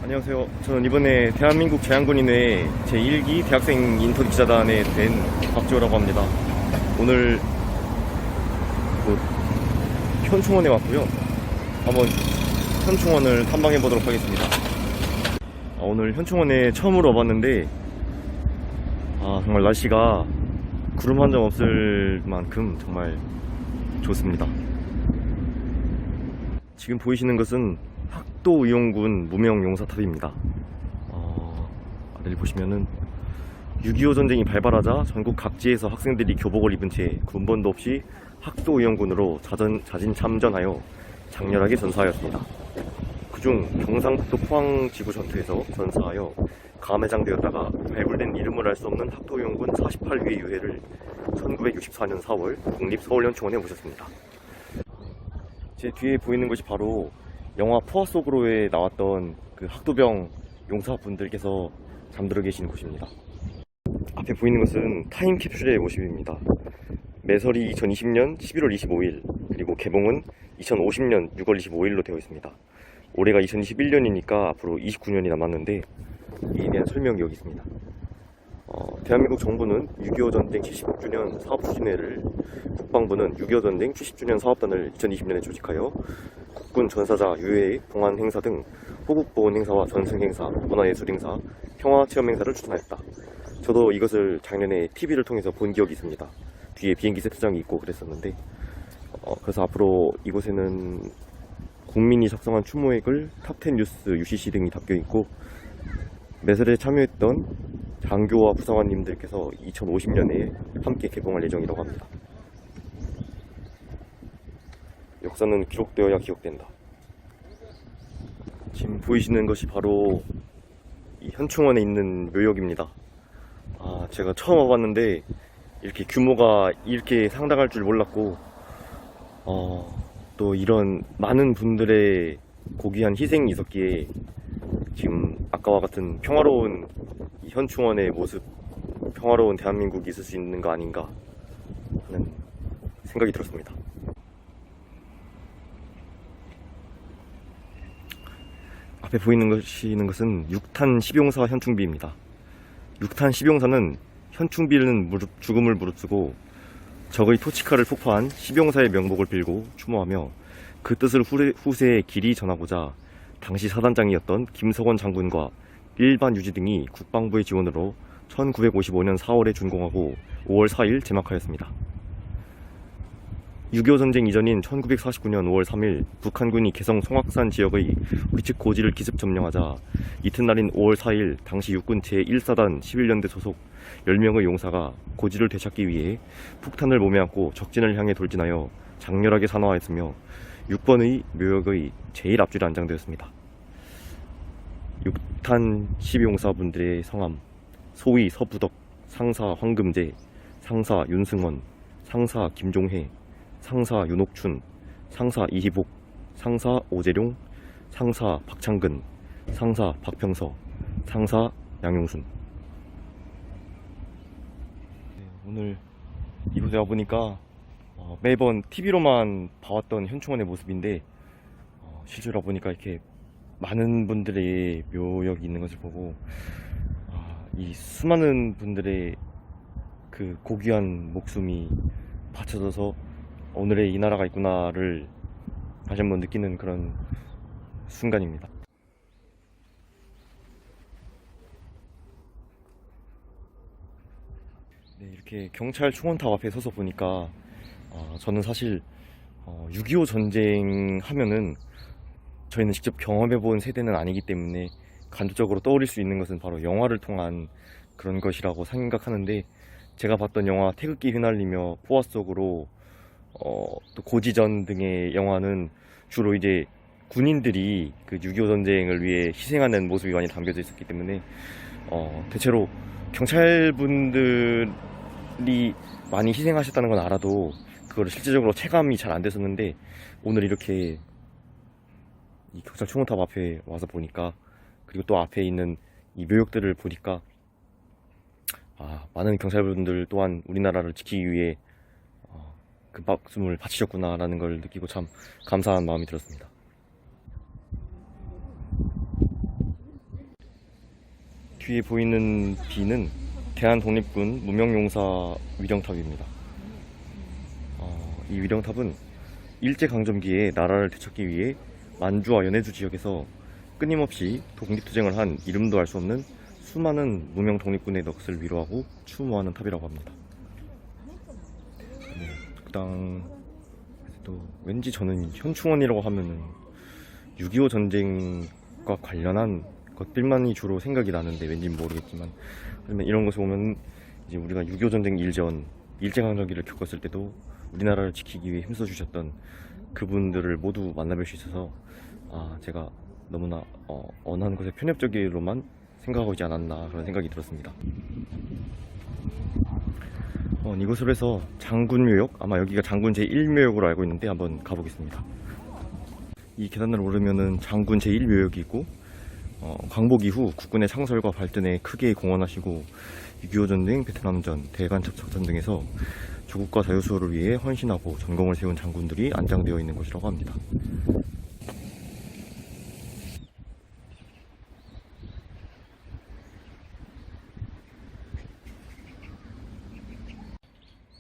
안녕하세요. 저는 이번에 대한민국 제한군인회 제1기 대학생 인턴 기자단에 된 박지호라고 합니다. 오늘 현충원에 왔고요. 한번 현충원을 탐방해 보도록 하겠습니다. 오늘 현충원에 처음으로 와봤는데 정말 날씨가 구름 한 점 없을 만큼 정말 좋습니다. 지금 보이시는 것은 학도의용군 무명용사탑입니다. 아래를 보시면은 6.25 전쟁이 발발하자 전국 각지에서 학생들이 교복을 입은 채 군번도 없이 학도의용군으로 자진 참전하여 장렬하게 전사하였습니다. 그중 경상북도 포항지구 전투에서 전사하여 감회장되었다가 발굴된 이름을 알 수 없는 학도의용군 48위의 유해를 1964년 4월 국립서울현충원에 모셨습니다. 제 뒤에 보이는 것이 바로 영화 포화 속으로에 나왔던 그 학도병 용사분들께서 잠들어 계시는 곳입니다. 앞에 보이는 것은 타임캡슐의 모습입니다. 매설이 2020년 11월 25일 그리고 개봉은 2050년 6월 25일로 되어 있습니다. 올해가 2021년이니까 앞으로 29년이 남았는데 이에 대한 설명이 여기 있습니다. 대한민국 정부는 6.25 전쟁 70주년 사업추진회를, 국방부는 6.25 전쟁 70주년 사업단을 2020년에 조직하여 국군 전사자 유해 봉안 행사 등 호국보훈 행사와 전승 행사, 문화예술 행사, 평화체험 행사를 추진하였다. 저도 이것을 작년에 TV를 통해서 본 기억이 있습니다. 뒤에 비행기 세트장이 있고 그랬었는데 그래서 앞으로 이곳에는 국민이 작성한 추모액을 탑10 뉴스, UCC 등이 담겨있고 매설에 참여했던 장교와 부사관님들께서 2050년에 함께 개봉할 예정이라고 합니다. 역사는 기록되어야 기억된다. 지금 보이시는 것이 바로 이 현충원에 있는 묘역입니다. 제가 처음 와봤는데 이렇게 규모가 이렇게 상당할 줄 몰랐고 또 이런 많은 분들의 고귀한 희생이 있었기에 지금 아까와 같은 평화로운 이 현충원의 모습, 평화로운 대한민국이 있을 수 있는 거 아닌가 하는 생각이 들었습니다. 앞에 보이는 것은 6탄 10용사 현충비입니다. 6탄 10용사는 현충비는 죽음을 무릅쓰고 적의 토치카를 폭파한 10용사의 명복을 빌고 추모하며 그 뜻을 후세에 길이 전하고자 당시 사단장이었던 김석원 장군과 일반 유지 등이 국방부의 지원으로 1955년 4월에 준공하고 5월 4일 제막하였습니다. 6.25 전쟁 이전인 1949년 5월 3일 북한군이 개성 송악산 지역의 우리 측 고지를 기습 점령하자 이튿날인 5월 4일 당시 육군 제1사단 11연대 소속 10명의 용사가 고지를 되찾기 위해 폭탄을 몸에 안고 적진을 향해 돌진하여 장렬하게 산화하였으며 6번의 묘역의 제일 앞줄에 안장되었습니다. 6탄 10용사분들의 성함: 소위 서부덕, 상사 황금재, 상사 윤승원, 상사 김종혜, 상사 윤옥춘, 상사 이희복, 상사 오재룡, 상사 박창근, 상사 박평서, 상사 양용순. 오늘 이곳에 와보니까 매번 TV로만 봐왔던 현충원의 모습인데 실제로 와보니까 이렇게 많은 분들의 묘역이 있는 것을 보고 이 수많은 분들의 그 고귀한 목숨이 바쳐져서 오늘의 이 나라가 있구나를 다시 한번 느끼는 그런 순간입니다. 네, 이렇게 경찰 총원탑 앞에 서서 보니까 저는 사실 6.25 전쟁 하면은 저희는 직접 경험해본 세대는 아니기 때문에 간접적으로 떠올릴 수 있는 것은 바로 영화를 통한 그런 것이라고 생각하는데, 제가 봤던 영화 태극기 휘날리며 포화 속으로 또 고지전 등의 영화는 주로 이제 군인들이 그 6.25 전쟁을 위해 희생하는 모습이 많이 담겨져 있었기 때문에 대체로 경찰분들이 많이 희생하셨다는 건 알아도 그걸 실질적으로 체감이 잘 안 됐었는데, 오늘 이렇게 이 경찰 총원탑 앞에 와서 보니까, 그리고 또 앞에 있는 이 묘역들을 보니까 많은 경찰분들 또한 우리나라를 지키기 위해 그 목숨을 바치셨구나 라는 걸 느끼고 참 감사한 마음이 들었습니다. 뒤에 보이는 비는 대한독립군 무명용사 위령탑입니다. 이 위령탑은 일제강점기에 나라를 되찾기 위해 만주와 연해주 지역에서 끊임없이 독립투쟁을 한 이름도 알 수 없는 수많은 무명 독립군의 넋을 위로하고 추모하는 탑이라고 합니다. 또 왠지 저는 현충원이라고 하면은 6.25 전쟁과 관련한 것들만이 주로 생각이 나는데 왠지 모르겠지만, 그러면 이런 곳에 오면 이제 우리가 6.25 전쟁 일전 일제강점기를 겪었을 때도 우리나라를 지키기 위해 힘써주셨던 그분들을 모두 만나뵐 수 있어서 제가 너무나 어느 한 곳에 편협적으로만 생각하고 있지 않았나 그런 생각이 들었습니다. 이곳으로 해서 장군묘역, 아마 여기가 장군 제1묘역으로 알고 있는데 한번 가보겠습니다. 이 계단을 오르면은 장군 제1묘역이 있고, 광복 이후 국군의 창설과 발전에 크게 공헌하시고 6.25 전쟁, 베트남전, 대간첩작전 등에서 조국과 자유수호를 위해 헌신하고 전공을 세운 장군들이 안장되어 있는 곳이라고 합니다.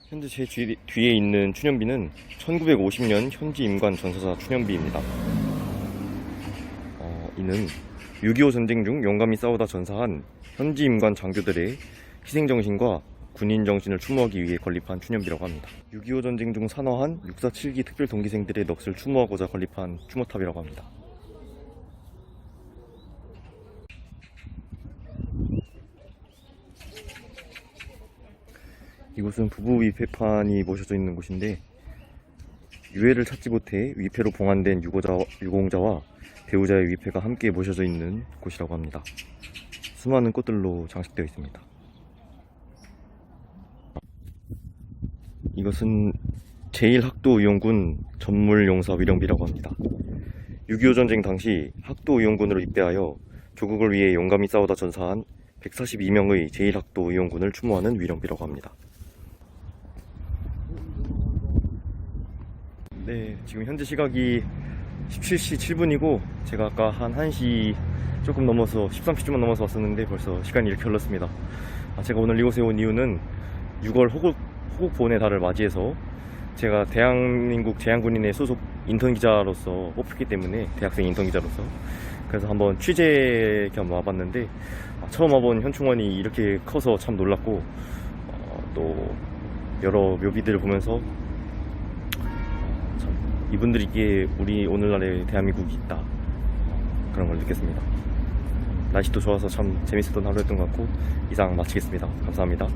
현재 제 뒤에 있는 추념비는 1950년 현지 임관 전사자 추념비입니다. 이는 6.25 전쟁 중 용감히 싸우다 전사한 현지 임관 장교들의 희생정신과 군인정신을 추모하기 위해 건립한 추념비라고 합니다. 6.25 전쟁 중 산화한 647기 특별 동기생들의 넋을 추모하고자 건립한 추모탑이라고 합니다. 이곳은 부부 위패판이 모셔져 있는 곳인데, 유해를 찾지 못해 위패로 봉안된 유공자와 배우자의 위패가 함께 모셔져 있는 곳이라고 합니다. 수많은 꽃들로 장식되어 있습니다. 이것은 제1학도의용군 전물용사 위령비라고 합니다. 6.25 전쟁 당시 학도의용군으로 입대하여 조국을 위해 용감히 싸우다 전사한 142명의 제1학도의용군을 추모하는 위령비라고 합니다. 네, 지금 현재 시각이 17시 7분이고 제가 아까 한 1시 조금 넘어서 13시쯤만 넘어서 왔었는데 벌써 시간이 이렇게 흘렀습니다. 제가 오늘 이곳에 온 이유는 6월 호국보훈의 달을 맞이해서 제가 대한민국 제향군인의 소속 인턴기자로서 뽑혔기 때문에, 대학생 인턴기자로서 그래서 한번 취재 겸 와봤는데, 처음 와본 현충원이 이렇게 커서 참 놀랐고, 또 여러 묘비들을 보면서 이분들에게 우리 오늘날의 대한민국이 있다, 그런 걸 느꼈습니다. 날씨도 좋아서 참 재밌었던 하루였던 것 같고, 이상 마치겠습니다. 감사합니다.